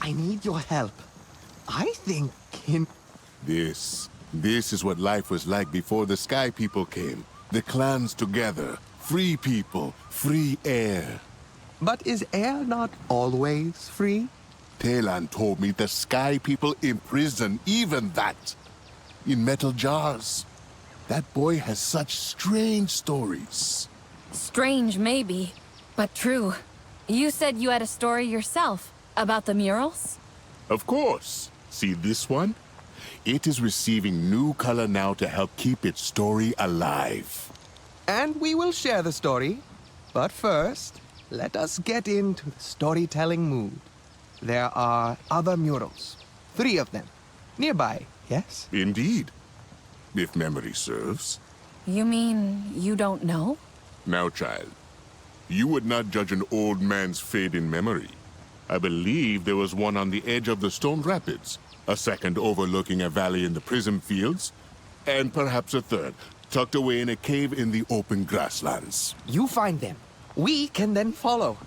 I need your help. I think in... This is what life was like before the Sky People came. The clans together, free people, free air. But is air not always free? Talan told me the Sky People imprison even that. In metal jars. That boy has such strange stories. Strange, maybe, but true. You said you had a story yourself about the murals? Of course. See this one? It is receiving new color now to help keep its story alive. And we will share the story. But first, let us get into the storytelling mood. There are other murals. 3 of them. Nearby, yes? Indeed. If memory serves. You mean you don't know? Now, child, you would not judge an old man's fate in memory. I believe there was one on the edge of the Stone Rapids, a second overlooking a valley in the Prism Fields, and perhaps a third, tucked away in a cave in the open grasslands. You find them. We can then follow.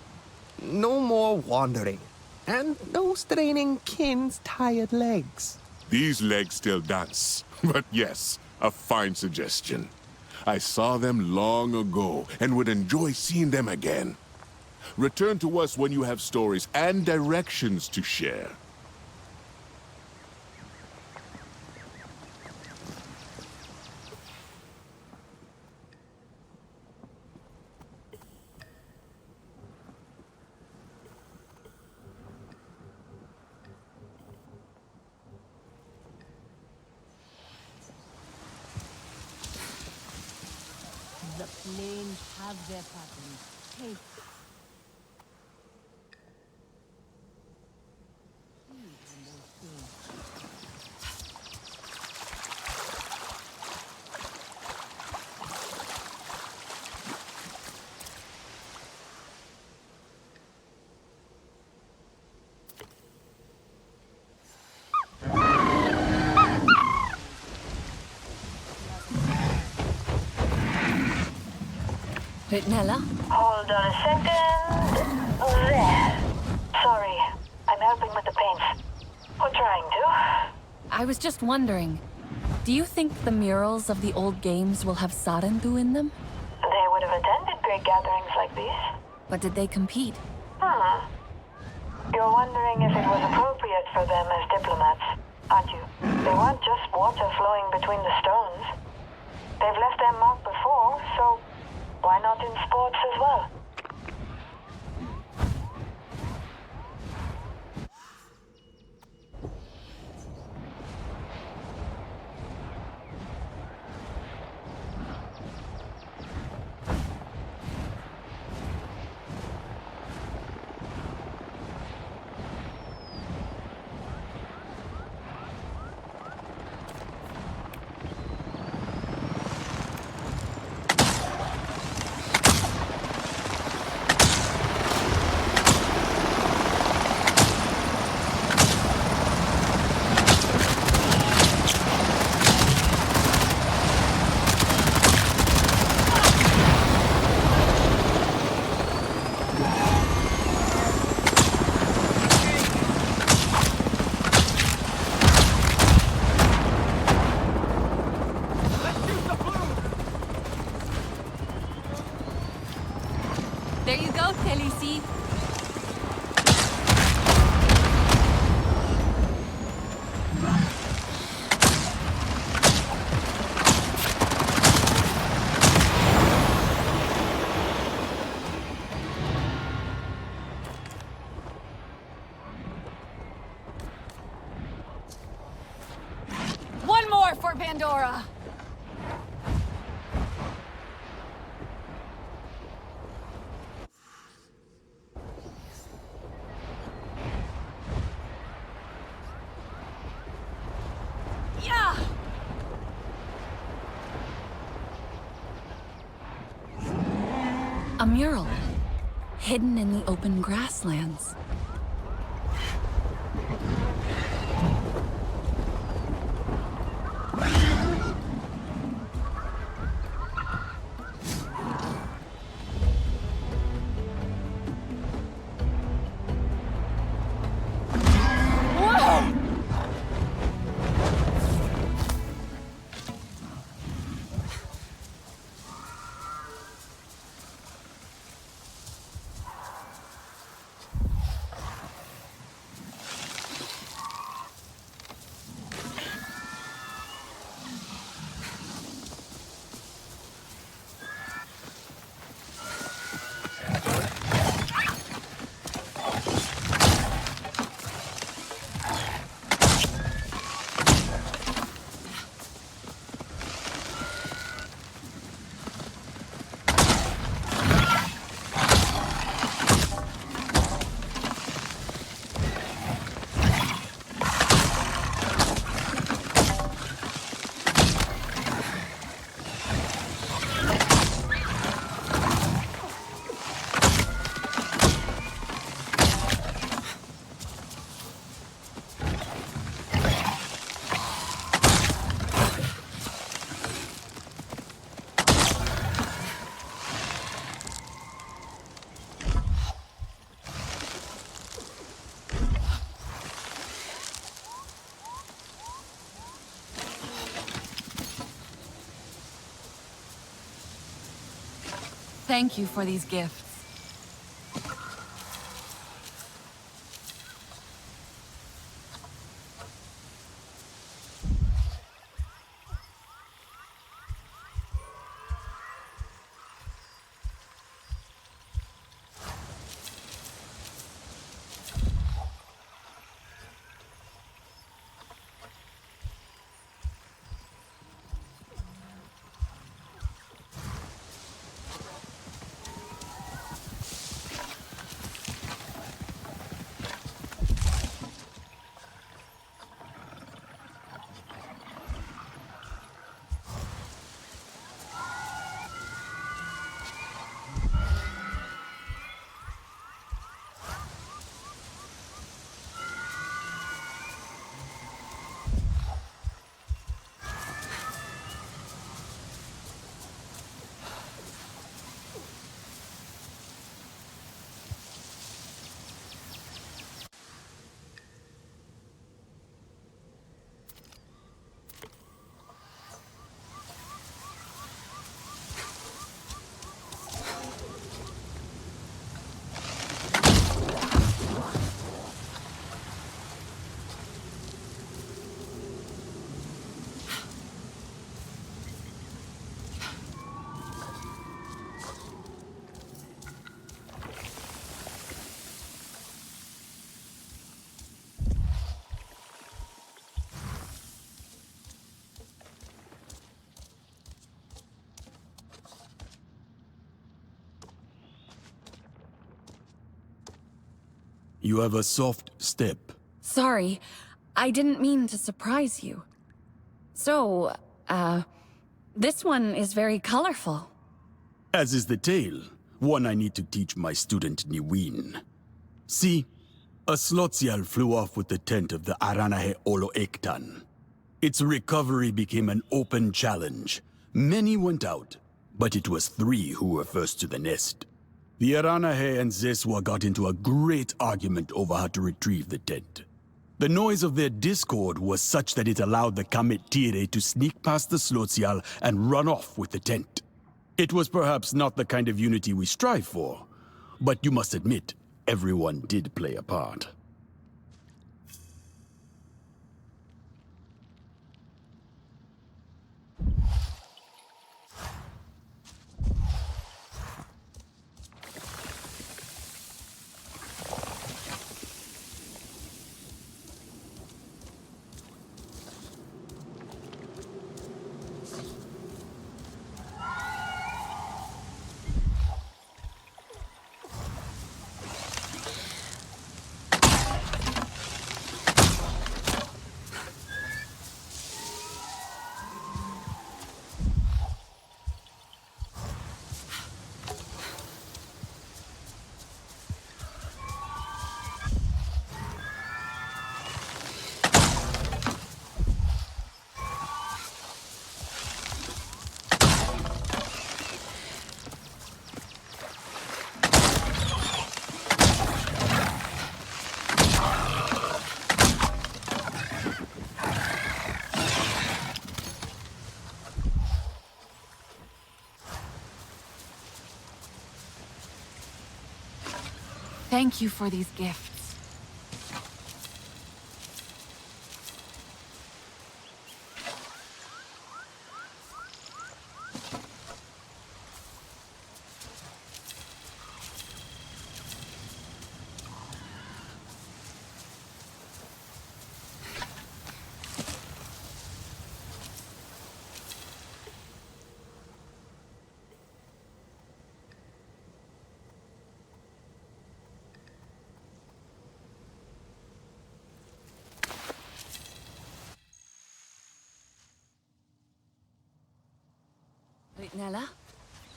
No more wandering. And no straining kin's tired legs. These legs still dance, but yes, a fine suggestion. I saw them long ago and would enjoy seeing them again. Return to us when you have stories and directions to share. The plains have their patterns. Take. Nella? Hold on a second. There. Sorry, I'm helping with the paints. Or trying to. I was just wondering, do you think the murals of the old games will have Sarentu in them? They would have attended great gatherings like these. But did they compete? You're wondering if it was appropriate for them as diplomats, aren't you? They weren't just water flowing between the stones. They've left their mark before, so why not in sports as well? There you go, Telisi. One more for Pandora. Yeah! A mural, hidden in the open grasslands. Thank you for these gifts. You have a soft step. Sorry, I didn't mean to surprise you. So, this one is very colorful. As is the tale, one I need to teach my student Niwin. See, a Slotsial flew off with the tent of the Aranahe Olo Ektan. Its recovery became an open challenge. Many went out, but it was 3 who were first to the nest. The Aranahe and Zeswa got into a great argument over how to retrieve the tent. The noise of their discord was such that it allowed the Kametire to sneak past the Slotsial and run off with the tent. It was perhaps not the kind of unity we strive for, but you must admit, everyone did play a part. Thank you for these gifts. Nella?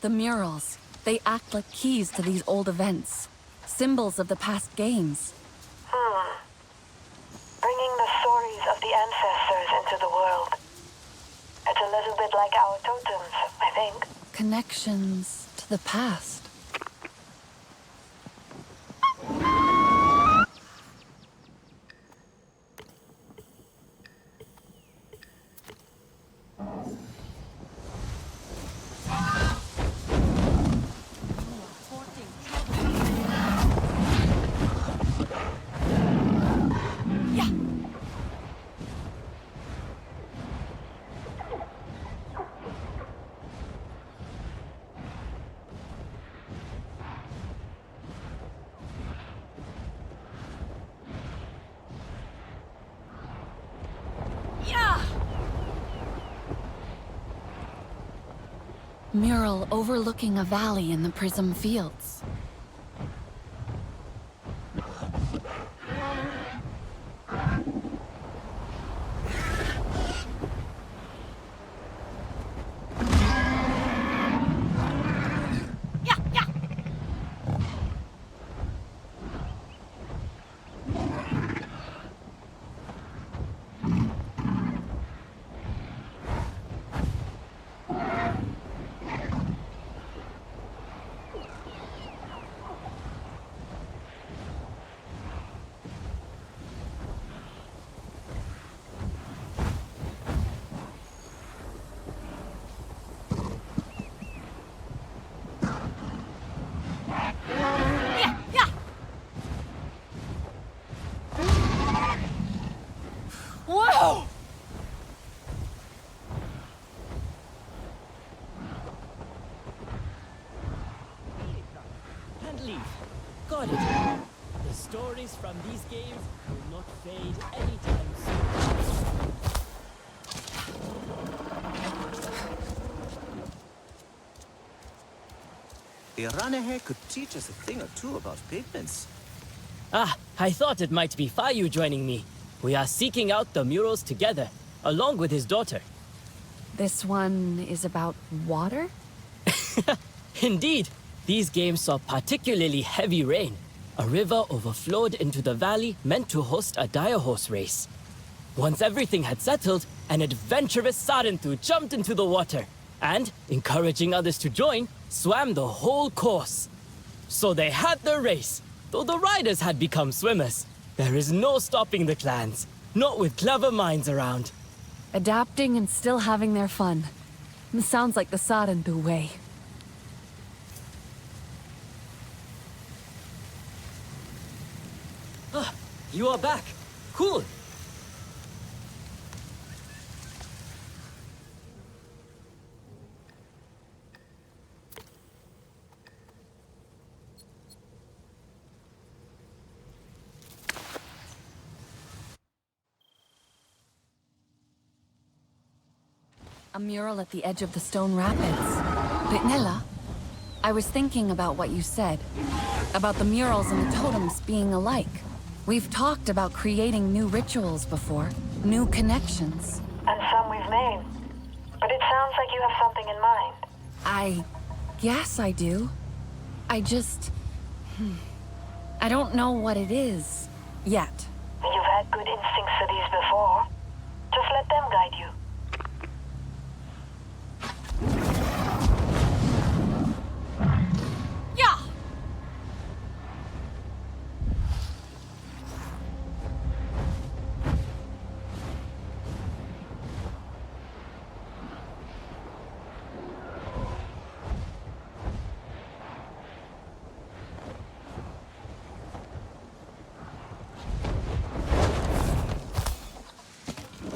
The murals. They act like keys to these old events. Symbols of the past games. Bringing the stories of the ancestors into the world. It's a little bit like our totems, I think. Connections to the past. mural overlooking a valley in the Prism Fields. Whoa! And leave. Got it. The stories from these games will not fade anytime soon. The Aranahe could teach us a thing or two about pigments. Ah, I thought it might be Fayu joining me. We are seeking out the murals together, along with his daughter. This one is about water? Indeed, these games saw particularly heavy rain. A river overflowed into the valley meant to host a dire horse race. Once everything had settled, an adventurous Sarenthu jumped into the water and, encouraging others to join, swam the whole course. So they had the race, though the riders had become swimmers. There is no stopping the clans, not with clever minds around. Adapting and still having their fun. Sounds like the Sarenthu way. You are back. Cool. A mural at the edge of the stone rapids. Ritnella, I was thinking about what you said. About the murals and the totems being alike. We've talked about creating new rituals before. New connections. And some we've made. But it sounds like you have something in mind. I guess I do. I just... I don't know what it is. Yet. You've had good instincts for these before. Just let them guide you. Yeah!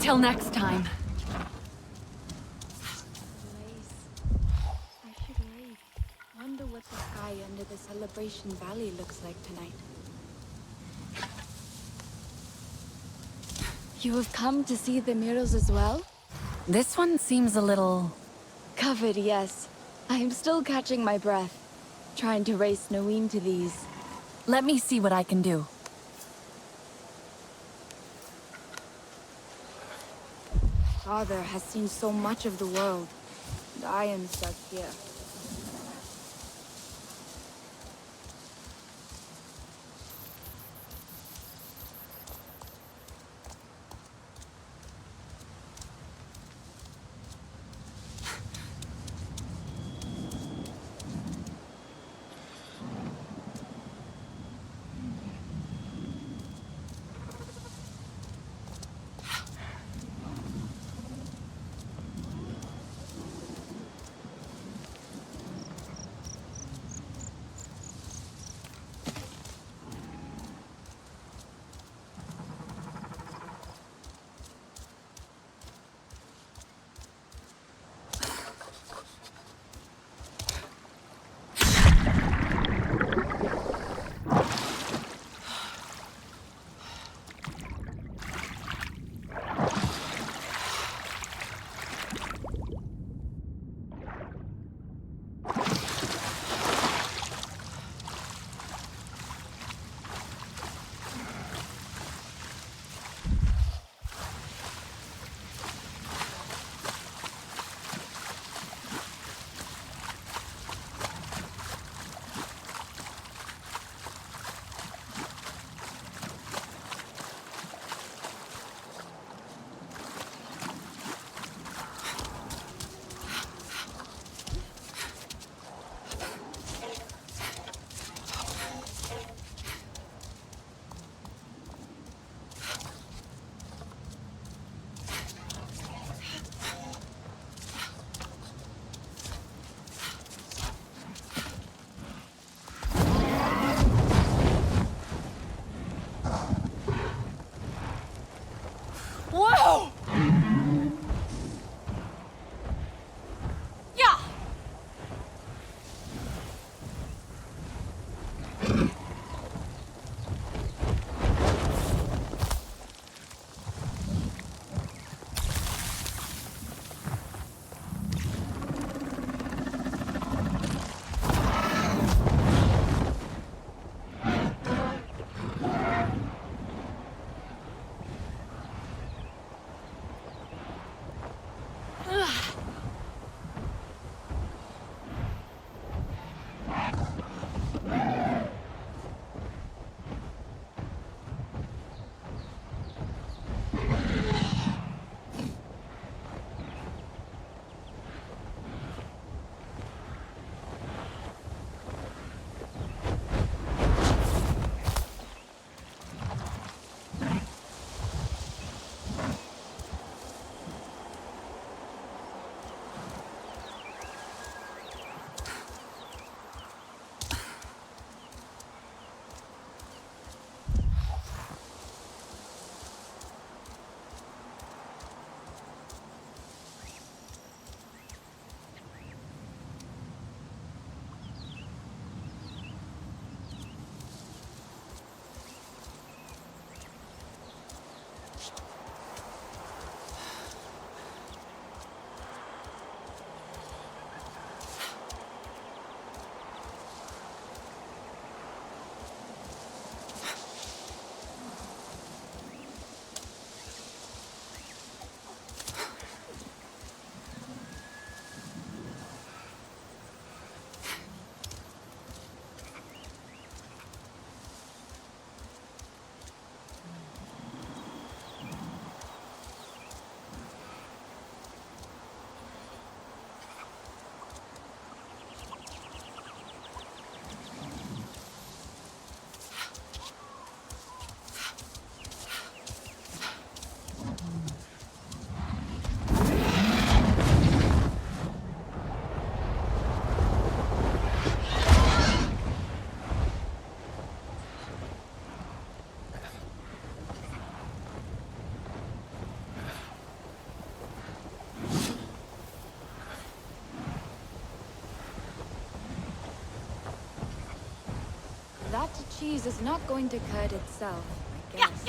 Till next time. I should leave. Wonder what the sky under the Celebration Valley looks like tonight. You have come to see the murals as well? This one seems a little... Covered, yes. I am still catching my breath, trying to race Naween to these. Let me see what I can do. Father has seen so much of the world, and I am stuck here. That cheese is not going to cut itself, I guess.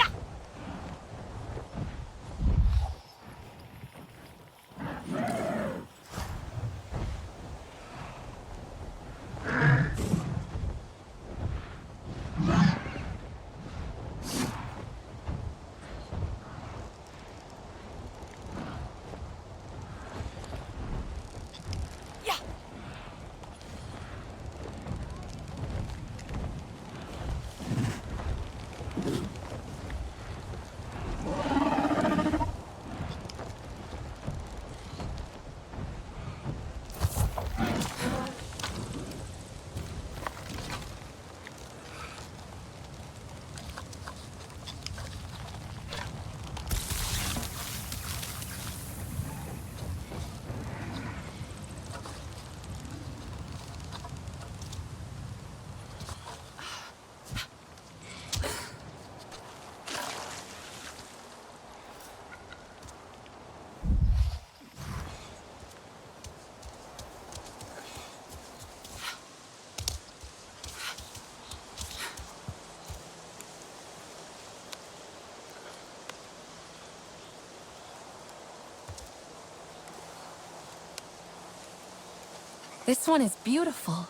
This one is beautiful.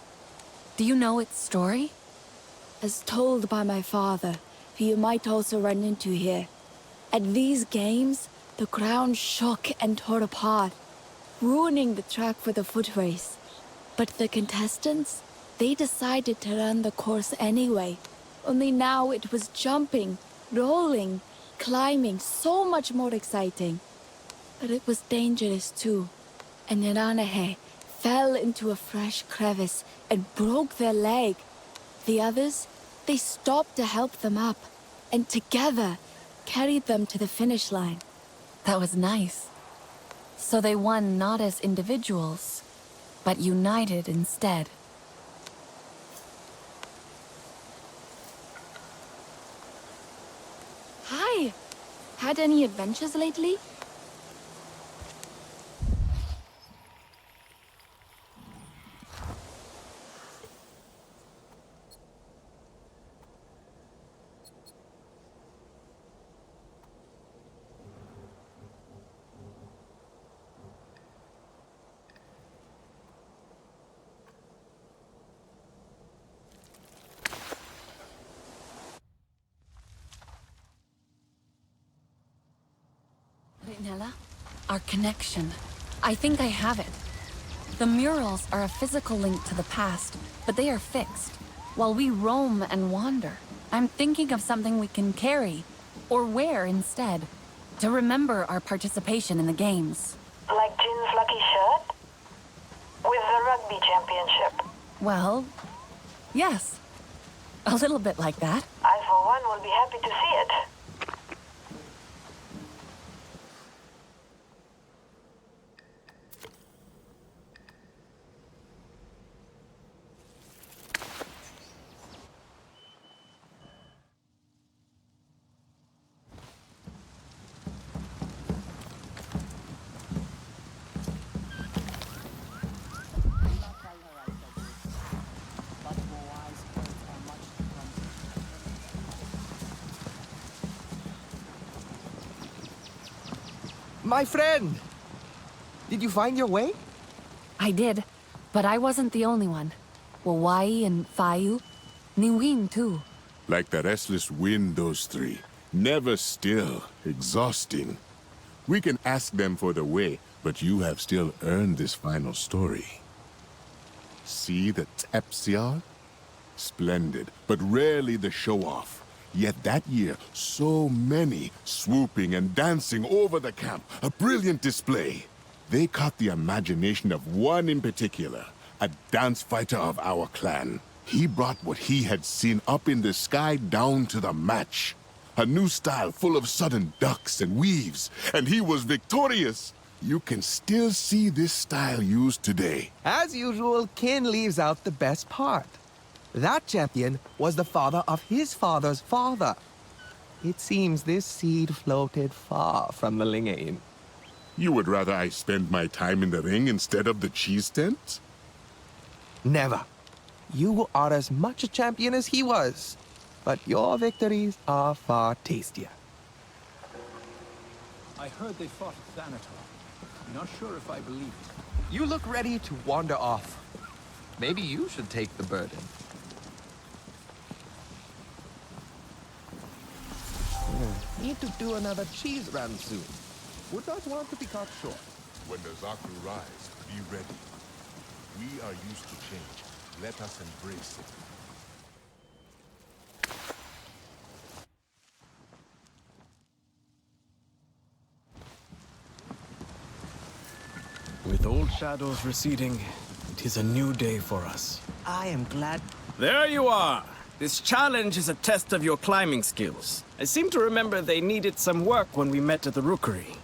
Do you know its story? As told by my father, who you might also run into here. At these games, the ground shook and tore apart, ruining the track for the foot race. But the contestants, they decided to run the course anyway. Only now it was jumping, rolling, climbing, so much more exciting. But it was dangerous too. And Aranahe fell into a fresh crevice and broke their leg. The others, they stopped to help them up, and together carried them to the finish line. That was nice. So they won not as individuals, but united instead. Hi! Had any adventures lately? Nella, our connection. I think I have it. The murals are a physical link to the past, but they are fixed. While we roam and wander, I'm thinking of something we can carry, or wear instead, to remember our participation in the games. Like Jin's lucky shirt? With the rugby championship. Well, yes. A little bit like that. I, for one, will be happy to see it. My friend! Did you find your way? I did, but I wasn't the only one. Wawai and Fayu, Niwin too. Like the restless wind, those three. Never still, exhausting. We can ask them for the way, but you have still earned this final story. See the Tepsiar? Splendid, but rarely the show-off. Yet that year, so many swooping and dancing over the camp. A brilliant display. They caught the imagination of one in particular, a dance fighter of our clan. He brought what he had seen up in the sky down to the match. A new style full of sudden ducks and weaves, and he was victorious. You can still see this style used today. As usual, Kin leaves out the best part. That champion was the father of his father's father. It seems this seed floated far from the Lingane. You would rather I spend my time in the ring instead of the cheese tent? Never. You are as much a champion as he was, but your victories are far tastier. I heard they fought at Thanatar. I'm not sure if I believe it. You look ready to wander off. Maybe you should take the burden. Need to do another cheese run soon. Would not want to be caught short. When the Zaku rise, be ready. We are used to change. Let us embrace it. With old shadows receding, it is a new day for us. I am glad. There you are! This challenge is a test of your climbing skills. I seem to remember they needed some work when we met at the rookery.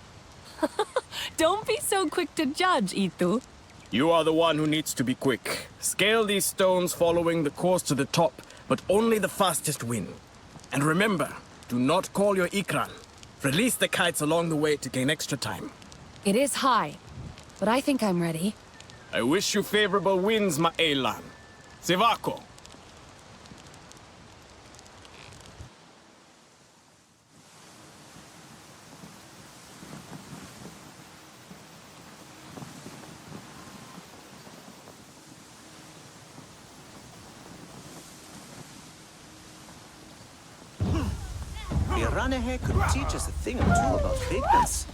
Don't be so quick to judge, Itu. You are the one who needs to be quick. Scale these stones following the course to the top, but only the fastest win. And remember, do not call your Ikran. Release the kites along the way to gain extra time. It is high, but I think I'm ready. I wish you favorable winds, Ma'elan. Sevako. The Aranehe could teach us a thing or two about fakeness.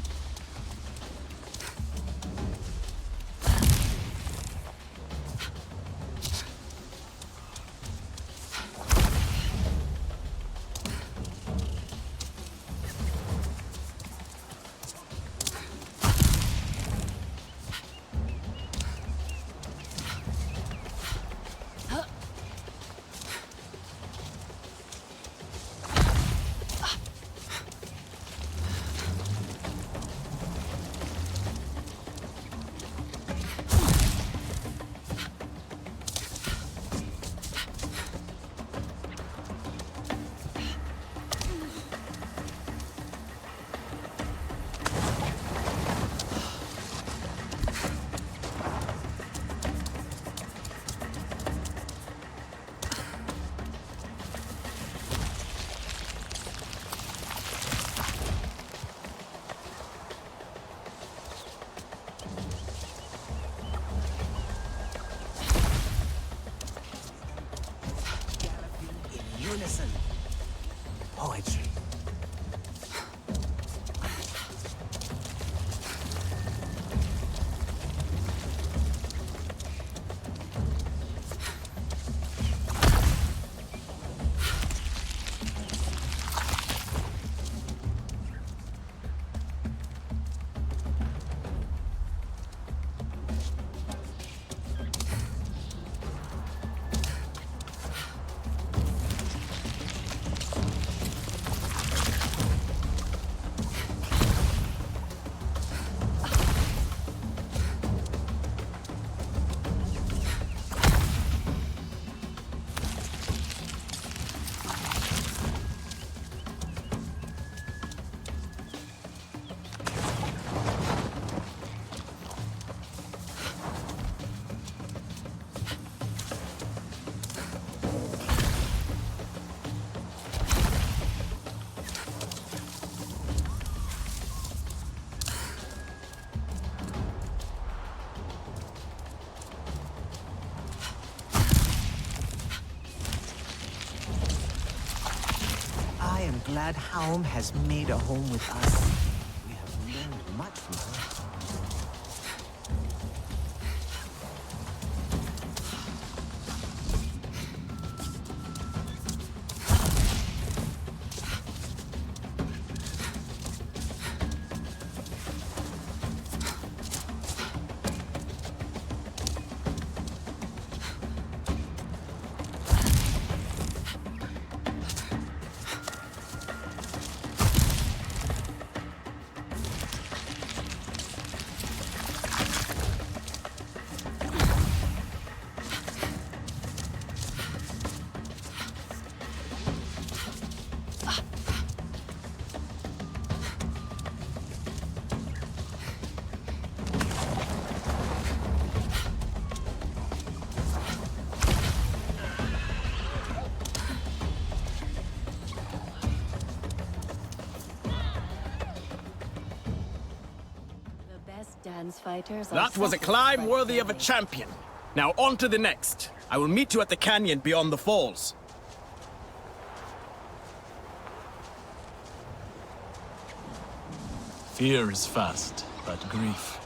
Unison. Poetry. I am glad Haum has made a home with us. We have learned much from her. man's fighters are That was a climb worthy of a champion. Now on to the next. I will meet you at the canyon beyond the falls. Fear is fast, but grief,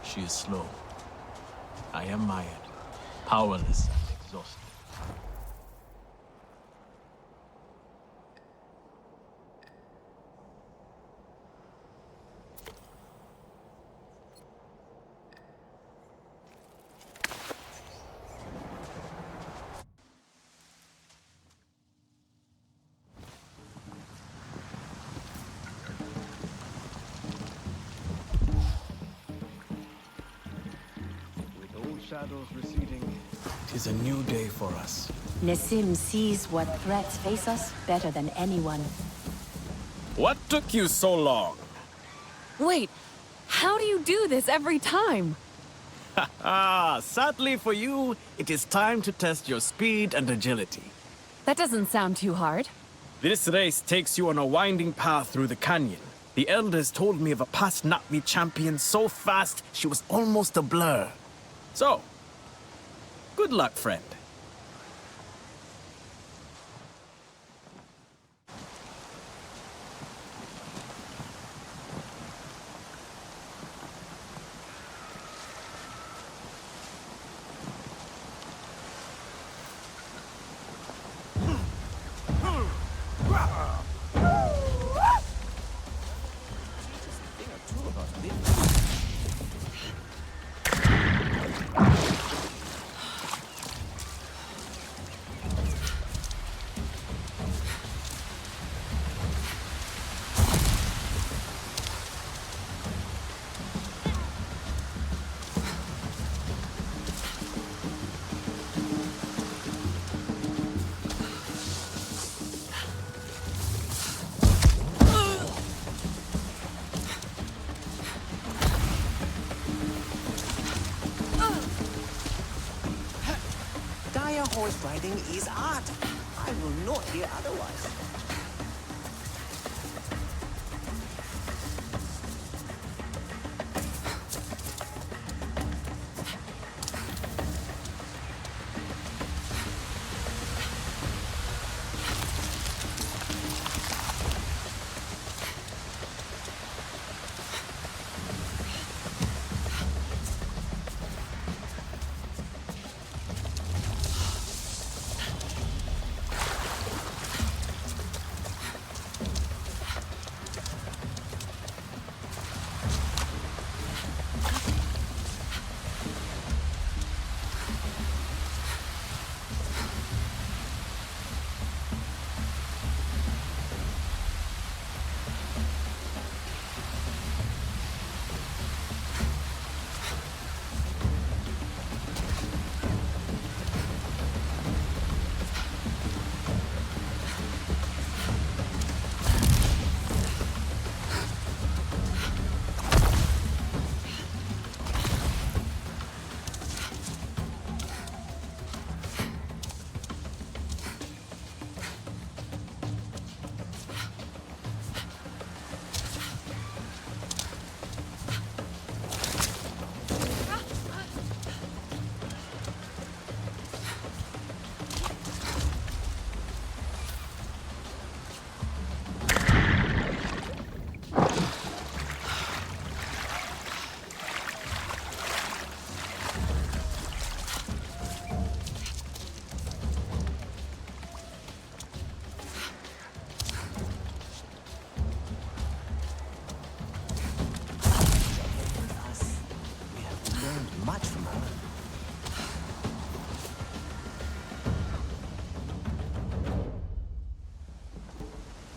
she is slow. I am mired, powerless and exhausted. Shadows receding. It is a new day for us. Nessim sees what threats face us better than anyone. What took you so long? Wait, how do you do this every time? Sadly for you, it is time to test your speed and agility. That doesn't sound too hard. This race takes you on a winding path through the canyon. The elders told me of a past Natmi champion so fast she was almost a blur. So, good luck, friend. Horse riding is art. I will not hear otherwise.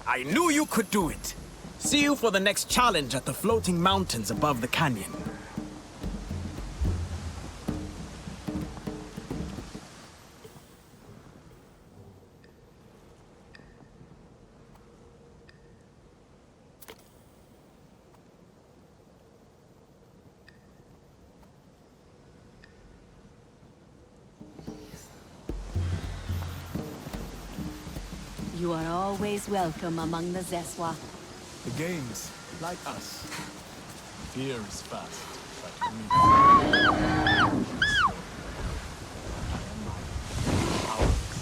I knew you could do it. See you for the next challenge at the floating mountains above the canyon. You are always welcome among the Zeswa. The games, like us, Fear is fast, but grief is slow. I am mighty, powerless.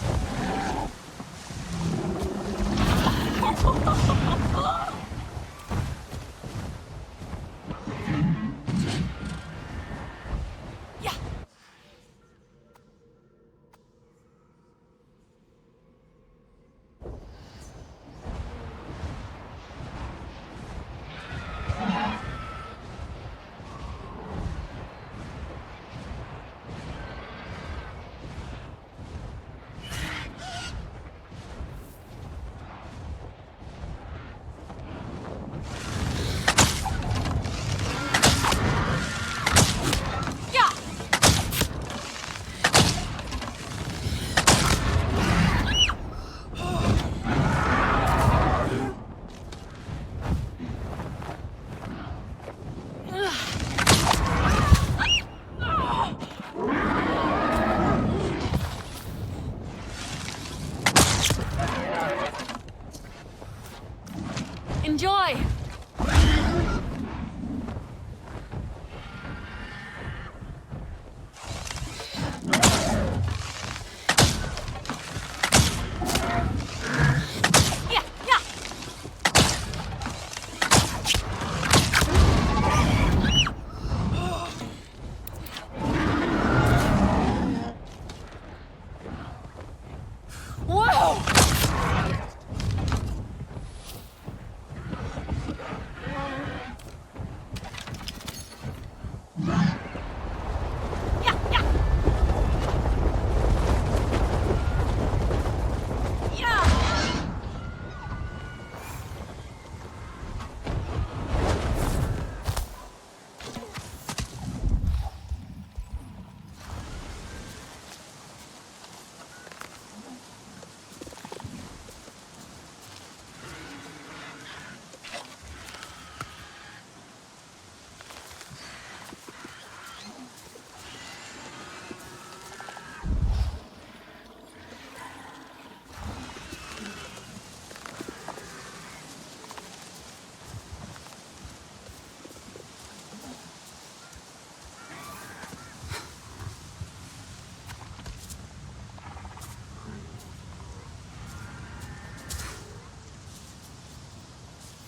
Enjoy!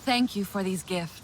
Thank you for these gifts.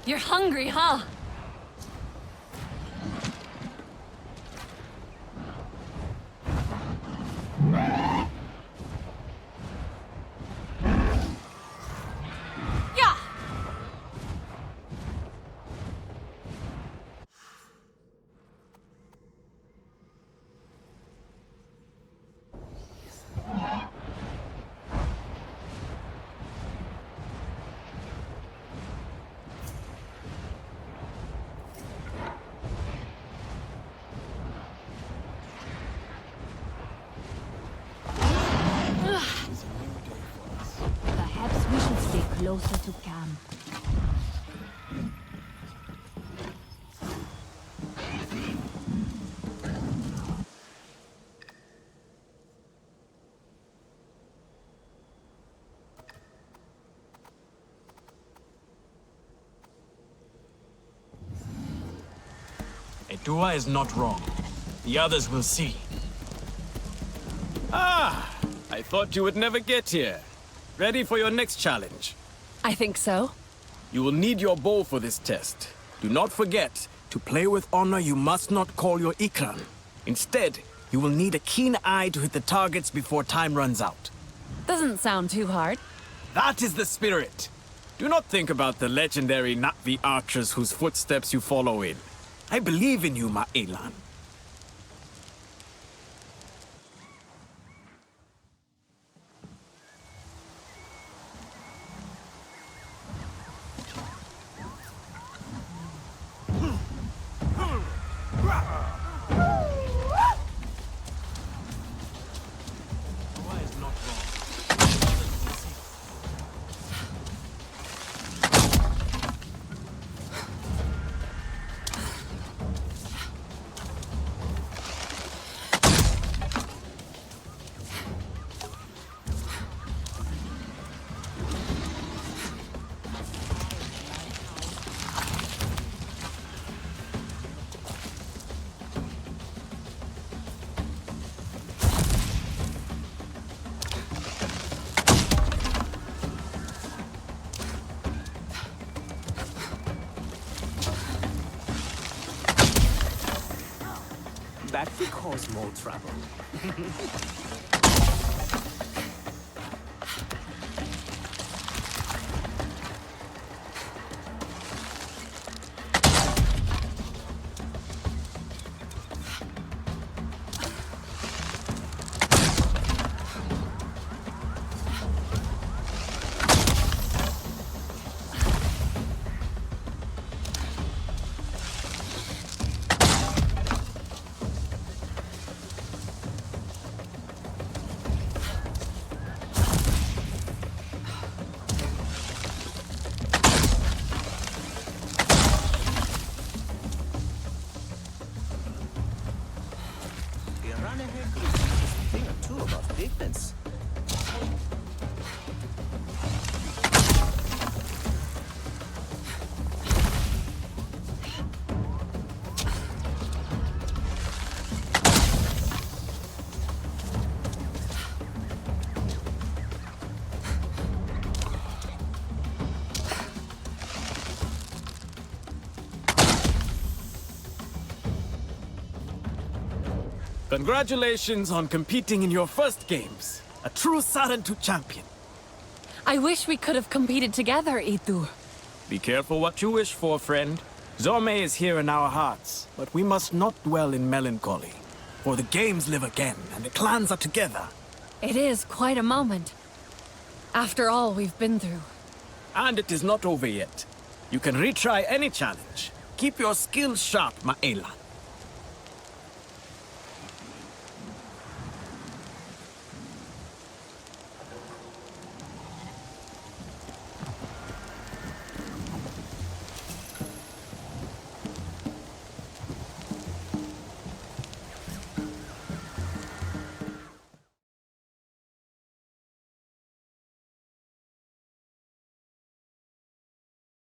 You're hungry, huh? Yeah! Perhaps we should stay closer to camp. Etua is not wrong. The others will see. Ah! I thought you would never get here. Ready for your next challenge? I think so. You will need your bow for this test. Do not forget, to play with honor you must not call your Ikran. Instead, you will need a keen eye to hit the targets before time runs out. Doesn't sound too hard. That is the spirit! Do not think about the legendary Na'vi archers whose footsteps you follow in. I believe in you, Ma'elan. back to cause more trouble. Thing or two about pigments. Congratulations on competing in your first games. A true Sarentu champion. I wish we could have competed together, Itu. Be careful what you wish for, friend. Zorme is here in our hearts, but we must not dwell in melancholy. For the games live again, and the clans are together. It is quite a moment. After all we've been through. And it is not over yet. You can retry any challenge. Keep your skills sharp, Ma'ela.